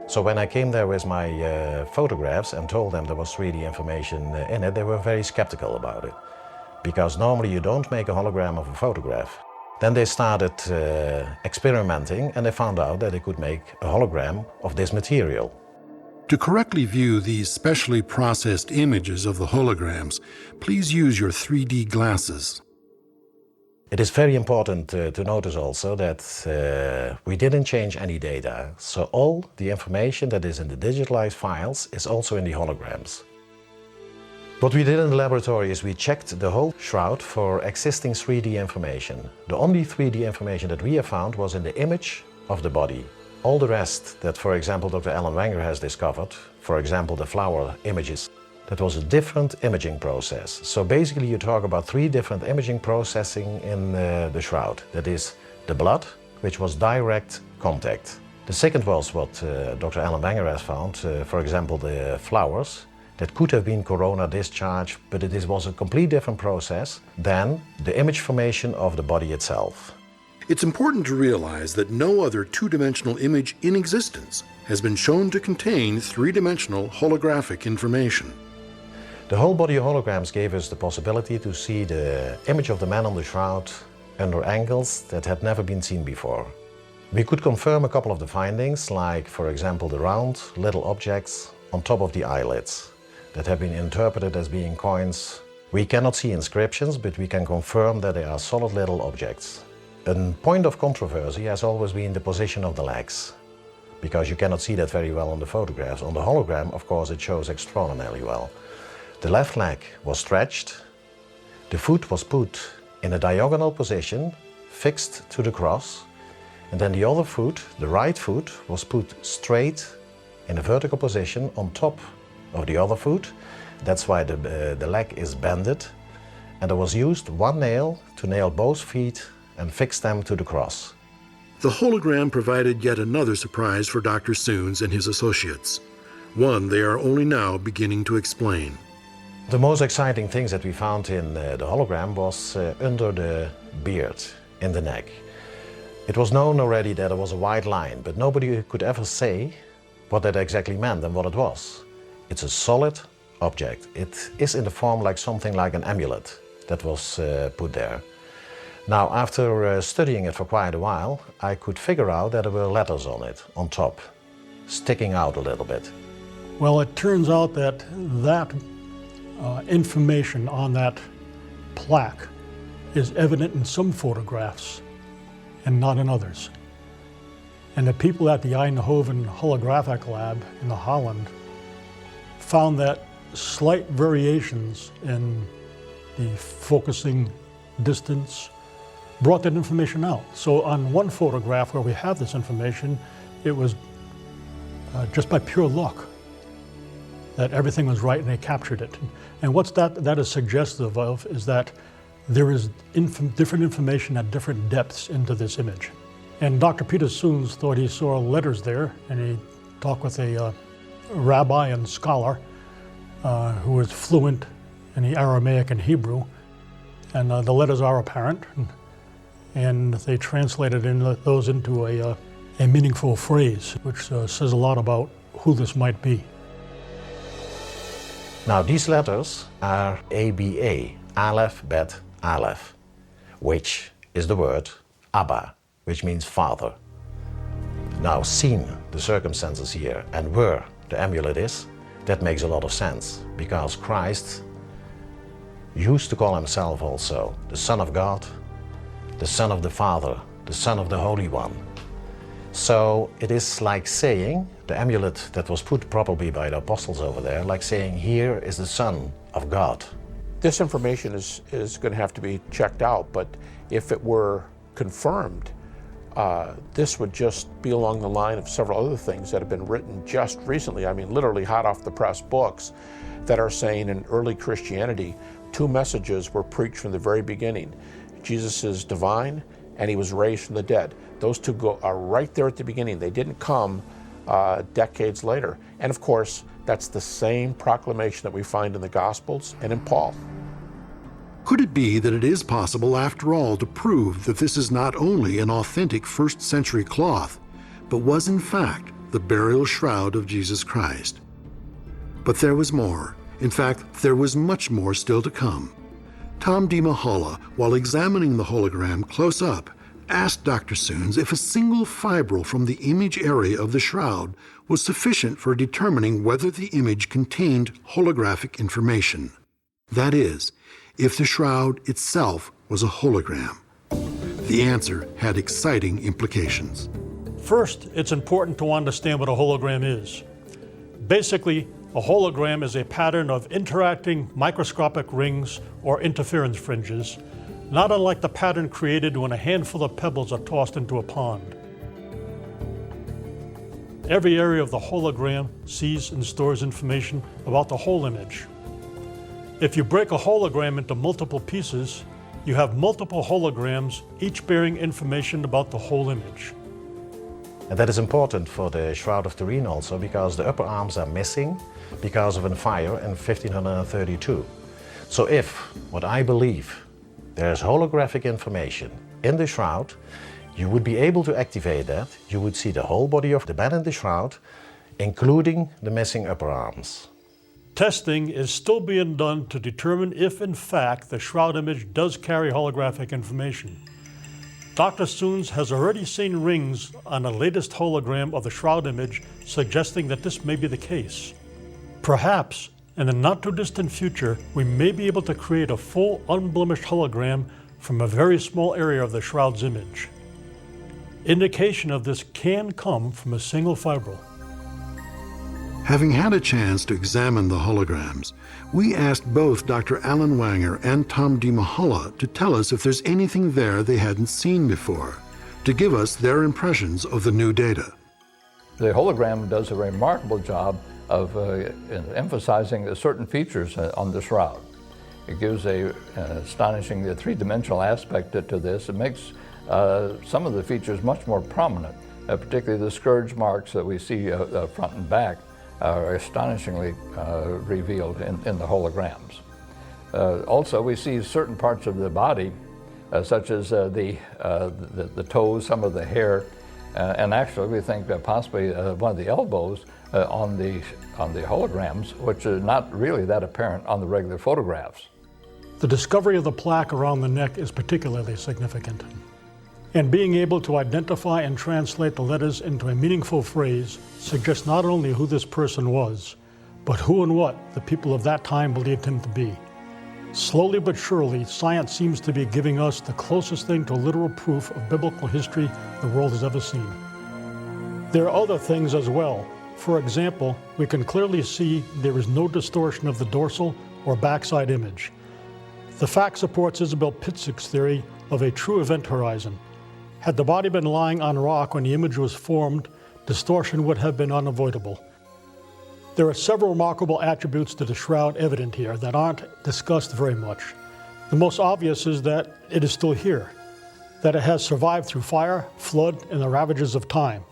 Speaker 11: So when I came there with my photographs and told them there was 3D information in it, they were very skeptical about it. Because normally you don't make a hologram of a photograph. Then they started experimenting, and they found out that they could make a hologram of this material.
Speaker 1: To correctly view these specially processed images of the holograms, please use your 3D glasses.
Speaker 11: It is very important to notice also that we didn't change any data, so all the information that is in the digitalized files is also in the holograms. What we did in the laboratory is we checked the whole shroud for existing 3D information. The only 3D information that we have found was in the image of the body. All the rest that, for example, Dr. Alan Wenger has discovered, for example, the flower images, that was a different imaging process. So basically you talk about 3 different imaging processing in the shroud. That is the blood, which was direct contact. The second was what Dr. Alan Wenger has found, for example, the flowers. That could have been corona discharge, but it was a completely different process than the image formation of the body itself.
Speaker 1: It's important to realize that no other two-dimensional image in existence has been shown to contain three-dimensional holographic information.
Speaker 11: The whole body holograms gave us the possibility to see the image of the man on the shroud under angles that had never been seen before. We could confirm a couple of the findings, like, for example, the round little objects on top of the eyelids that have been interpreted as being coins. We cannot see inscriptions, but we can confirm that they are solid little objects. A point of controversy has always been the position of the legs, because you cannot see that very well on the photographs. On the hologram, of course, it shows extraordinarily well. The left leg was stretched, the foot was put in a diagonal position, fixed to the cross, and then the other foot, the right foot, was put straight in a vertical position on top of the other foot. That's why the leg is bended, and there was used one nail to nail both feet and fix them to the cross.
Speaker 1: The hologram provided yet another surprise for Dr. Soons and his associates, one they are only now beginning to explain.
Speaker 11: The most exciting things that we found in the hologram was under the beard, in the neck. It was known already that there was a white line, but nobody could ever say what that exactly meant and what it was. It's a solid object. It is in the form like something like an amulet that was put there. Now, after studying it for quite a while, I could figure out that there were letters on it, on top, sticking out a little bit.
Speaker 10: Well, it turns out that information on that plaque is evident in some photographs and not in others. And the people at the Eindhoven Holographic Lab in Holland found that slight variations in the focusing distance brought that information out. So on one photograph where we have this information, it was just by pure luck that everything was right and they captured it. And what's that is suggestive of is that there is different information at different depths into this image. And Dr. Peter Soons thought he saw letters there, and he talked with a rabbi and scholar who was fluent in the Aramaic and Hebrew, and the letters are apparent, and they translated those into a meaningful phrase, which says a lot about who this might be.
Speaker 11: Now these letters are ABA, Aleph, Bet, Aleph, which is the word Abba, which means father. Now, seen the circumstances here and where the amulet is, that makes a lot of sense, because Christ used to call himself also the Son of God, the Son of the Father, the Son of the Holy One. So it is like saying, the amulet that was put probably by the apostles over there, like saying, here is the Son of God.
Speaker 17: This information is going to have to be checked out, but if it were confirmed, this would just be along the line of several other things that have been written just recently. I mean, literally hot off the press books that are saying in early Christianity, 2 messages were preached from the very beginning. Jesus is divine and he was raised from the dead. Those 2 are right there at the beginning. They didn't come decades later. And of course, that's the same proclamation that we find in the Gospels and in Paul.
Speaker 1: Could it be that it is possible, after all, to prove that this is not only an authentic first-century cloth, but was in fact the burial shroud of Jesus Christ? But there was more. In fact, there was much more still to come. Tom DiMahala, while examining the hologram close up, asked Dr. Soons if a single fibril from the image area of the shroud was sufficient for determining whether the image contained holographic information. That is, if the shroud itself was a hologram. The answer had exciting implications.
Speaker 10: First, it's important to understand what a hologram is. Basically, a hologram is a pattern of interacting microscopic rings or interference fringes, not unlike the pattern created when a handful of pebbles are tossed into a pond. Every area of the hologram sees and stores information about the whole image. If you break a hologram into multiple pieces, you have multiple holograms, each bearing information about the whole image.
Speaker 11: And that is important for the Shroud of Turin also, because the upper arms are missing because of a fire in 1532. So if, what I believe, there's holographic information in the shroud, you would be able to activate that. You would see the whole body of the man in the shroud, including the missing upper arms.
Speaker 10: Testing is still being done to determine if, in fact, the shroud image does carry holographic information. Dr. Soons has already seen rings on the latest hologram of the shroud image suggesting that this may be the case. Perhaps, in the not-too-distant future, we may be able to create a full, unblemished hologram from a very small area of the shroud's image. Indication of this can come from a single fibril.
Speaker 1: Having had a chance to examine the holograms, we asked both Dr. Alan Wanger and Tom DiMahala to tell us if there's anything there they hadn't seen before, to give us their impressions of the new data.
Speaker 16: The hologram does a remarkable job of emphasizing certain features on the shroud. It gives an astonishing three-dimensional aspect to this. It makes some of the features much more prominent, particularly the scourge marks that we see front and back are astonishingly revealed in the holograms. Also, we see certain parts of the body, such as the toes, some of the hair, and actually we think that possibly one of the elbows on the holograms, which are not really that apparent on the regular photographs.
Speaker 10: The discovery of the plaque around the neck is particularly significant. And being able to identify and translate the letters into a meaningful phrase suggests not only who this person was, but who and what the people of that time believed him to be. Slowly but surely, science seems to be giving us the closest thing to literal proof of biblical history the world has ever seen. There are other things as well. For example, we can clearly see there is no distortion of the dorsal or backside image. The fact supports Isabel Pitzig's theory of a true event horizon. Had the body been lying on rock when the image was formed, distortion would have been unavoidable. There are several remarkable attributes to the shroud evident here that aren't discussed very much. The most obvious is that it is still here, that it has survived through fire, flood, and the ravages of time.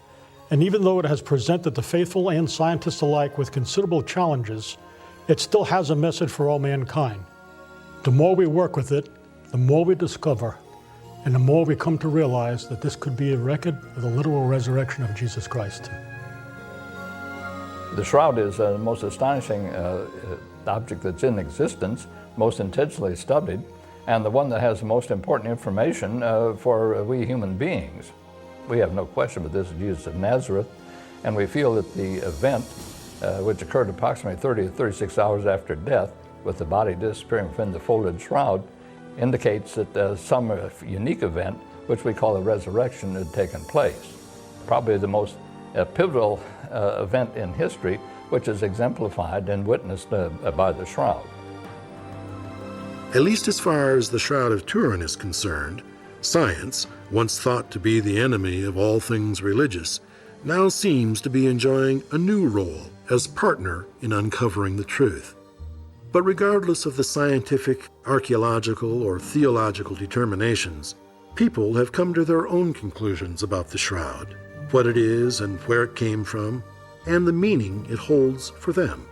Speaker 10: And even though it has presented the faithful and scientists alike with considerable challenges, it still has a message for all mankind. The more we work with it, the more we discover, and the more we come to realize that this could be a record of the literal resurrection of Jesus Christ.
Speaker 16: The shroud is the most astonishing object that's in existence, most intensely studied, and the one that has the most important information for we human beings. We have no question but this is Jesus of Nazareth, and we feel that the event, which occurred approximately 30 to 36 hours after death, with the body disappearing within the folded shroud, indicates that some unique event, which we call a resurrection, had taken place. Probably the most pivotal event in history, which is exemplified and witnessed by the shroud.
Speaker 1: At least as far as the Shroud of Turin is concerned, science, once thought to be the enemy of all things religious, now seems to be enjoying a new role as partner in uncovering the truth. But regardless of the scientific, archaeological, or theological determinations, people have come to their own conclusions about the shroud, what it is and where it came from, and the meaning it holds for them.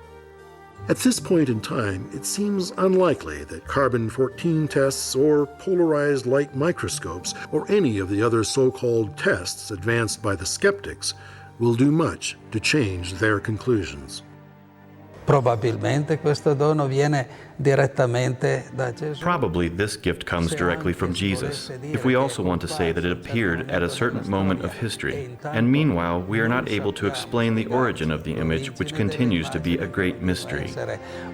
Speaker 1: At this point in time, it seems unlikely that carbon-14 tests or polarized light microscopes or any of the other so-called tests advanced by the skeptics will do much to change their conclusions.
Speaker 18: Probabilmente questo dono viene direttamente da Gesù.
Speaker 13: Probably this gift comes directly from Jesus, if we also want to say that it appeared at a certain moment of history. And meanwhile, we are not able to explain the origin of the image, which continues to be a great mystery.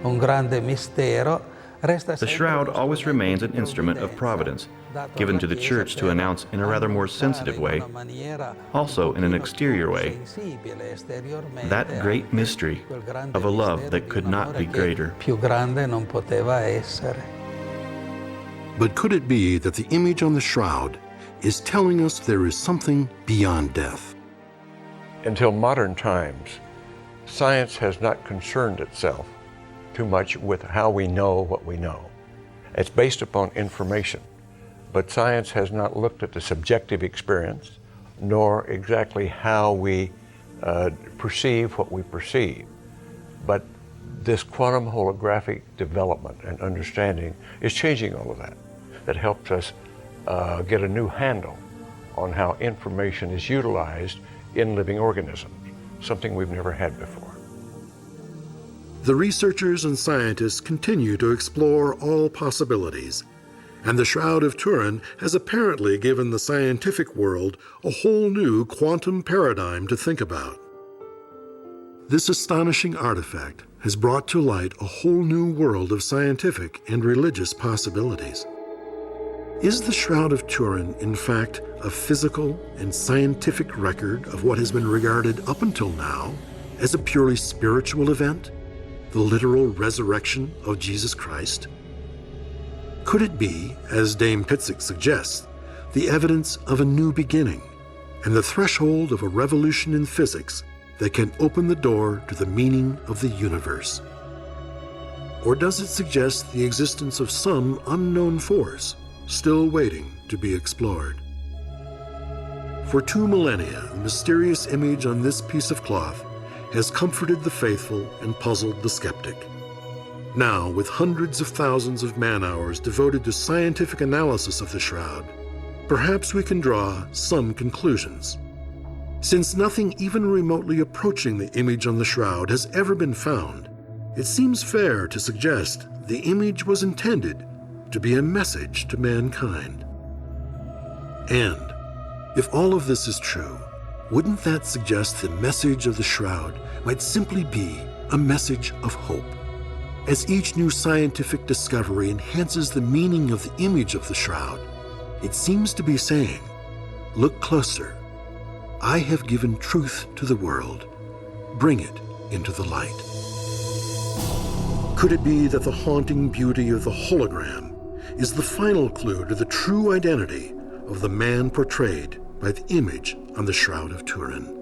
Speaker 18: Un grande mistero.
Speaker 13: The shroud always remains an instrument of providence, given to the Church to announce in a rather more sensitive way, also in an exterior way, that great mystery of a love that could not be greater.
Speaker 1: But could it be that the image on the shroud is telling us there is something beyond death?
Speaker 2: Until modern times, science has not concerned itself too much with how we know what we know. It's based upon information, but science has not looked at the subjective experience, nor exactly how we perceive what we perceive. But this quantum holographic development and understanding is changing all of that. That helps us get a new handle on how information is utilized in living organisms, something we've never had before.
Speaker 1: The researchers and scientists continue to explore all possibilities, and the Shroud of Turin has apparently given the scientific world a whole new quantum paradigm to think about. This astonishing artifact has brought to light a whole new world of scientific and religious possibilities. Is the Shroud of Turin, in fact, a physical and scientific record of what has been regarded up until now as a purely spiritual event? The literal resurrection of Jesus Christ? Could it be, as Dame Pitzik suggests, the evidence of a new beginning and the threshold of a revolution in physics that can open the door to the meaning of the universe? Or does it suggest the existence of some unknown force still waiting to be explored? For 2 millennia, the mysterious image on this piece of cloth has comforted the faithful and puzzled the skeptic. Now, with hundreds of thousands of man-hours devoted to scientific analysis of the shroud, perhaps we can draw some conclusions. Since nothing even remotely approaching the image on the shroud has ever been found, it seems fair to suggest the image was intended to be a message to mankind. And if all of this is true, wouldn't that suggest the message of the shroud might simply be a message of hope? As each new scientific discovery enhances the meaning of the image of the shroud, it seems to be saying, look closer. I have given truth to the world. Bring it into the light. Could it be that the haunting beauty of the hologram is the final clue to the true identity of the man portrayed by the image on the Shroud of Turin?